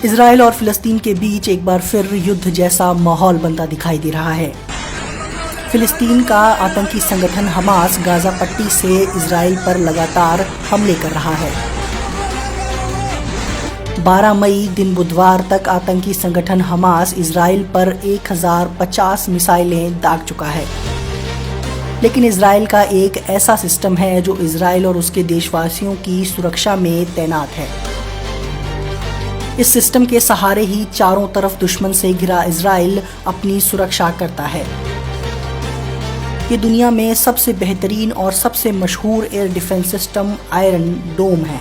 Israel और फिलिस्तीन के बीच एक बार फिर युद्ध जैसा माहौल बनता दिखाई दे रहा है। फिलिस्तीन का आतंकी संगठन हमास गाजा पट्टी से इजराइल पर लगातार हमले कर रहा है। 12 मई दिन बुधवार तक आतंकी संगठन हमास इजराइल पर 1050 मिसाइलें दाग चुका है। लेकिन इजराइल का एक ऐसा सिस्टम है जो इजराइल और उसके देशवासियों की सुरक्षा में तैनात है। इस सिस्टम के सहारे ही चारों तरफ दुश्मन से घिरा इजराइल अपनी सुरक्षा करता है। ये दुनिया में सबसे बेहतरीन और सबसे मशहूर एयर डिफेंस सिस्टम आयरन डोम है।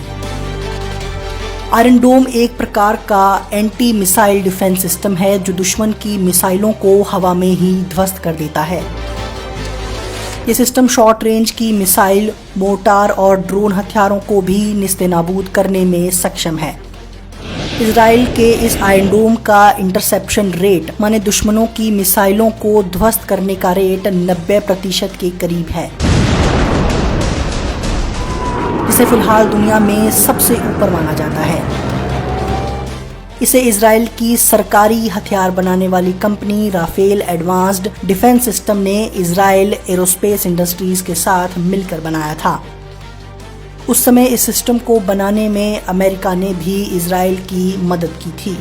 आयरन डोम एक प्रकार का एंटी मिसाइल डिफेंस सिस्टम है जो दुश्मन की मिसाइलों को हवा में ही ध्वस्त कर देता है। ये सिस्टम शॉर्ट रेंज की मिसाइल, मोर्टार और ड्रोन हथियारों को भी निस्तेनाबूद करने में सक्षम है। इजराइल के इस आयरन डोम का इंटरसेप्शन रेट माने दुश्मनों की मिसाइलों को ध्वस्त करने का रेट 90% के करीब है, जिसे फिलहाल दुनिया में सबसे ऊपर माना जाता है। इसे इजराइल की सरकारी हथियार बनाने वाली company Rafael Advanced Defense System ने इजराइल एरोस्पेस इंडस्ट्रीज के साथ मिलकर बनाया था। उस समय इस सिस्टम को बनाने में अमेरिका ने भी इजराइल की मदद की थी।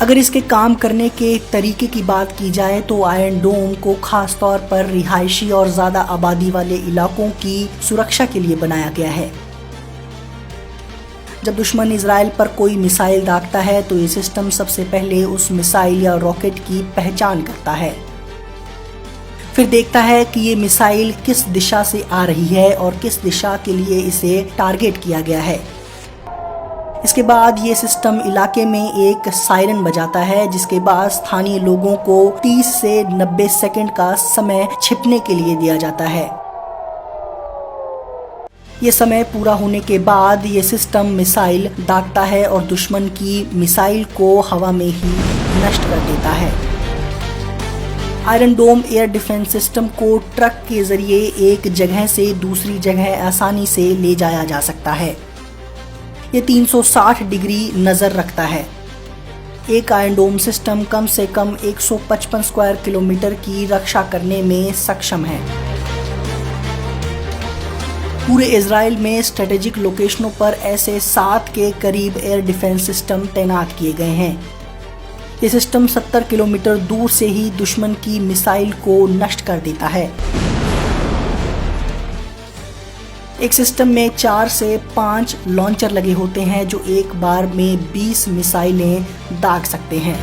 अगर इसके काम करने के तरीके की बात की जाए तो आयरन डोम को खास तौर पर रिहायशी और ज्यादा आबादी वाले इलाकों की सुरक्षा के लिए बनाया गया है। जब दुश्मन इजराइल पर कोई मिसाइल दागता है तो ये सिस्टम सबसे पहले उस मिसाइल या रॉकेट की पहचान करता है। फिर देखता है कि ये मिसाइल किस दिशा से आ रही है और किस दिशा के लिए इसे टारगेट किया गया है। इसके बाद ये सिस्टम इलाके में एक सायरन बजाता है, जिसके बाद स्थानीय लोगों को 30 से 90 सेकंड का समय छिपने के लिए दिया जाता है। ये समय पूरा होने के बाद ये सिस्टम मिसाइल दागता है और दुश्मन की मिसाइल को हवा में ही नष्ट कर देता है। आयरन डोम एयर डिफेंस सिस्टम को ट्रक के जरिए एक जगह से दूसरी जगह आसानी से ले जाया जा सकता है। ये 360 डिग्री नजर रखता है। एक आयरन डोम सिस्टम कम से कम 155 स्क्वायर किलोमीटर की रक्षा करने में सक्षम है। पूरे इजराइल में स्ट्रेटेजिक लोकेशनों पर ऐसे 7 के करीब एयर डिफेंस सिस्टम तैनात किए गए हैं। ये सिस्टम 70 किलोमीटर दूर से ही दुश्मन की मिसाइल को नष्ट कर देता है। एक सिस्टम में 4 से 5 लॉन्चर लगे होते हैं जो एक बार में 20 मिसाइलें दाग सकते हैं।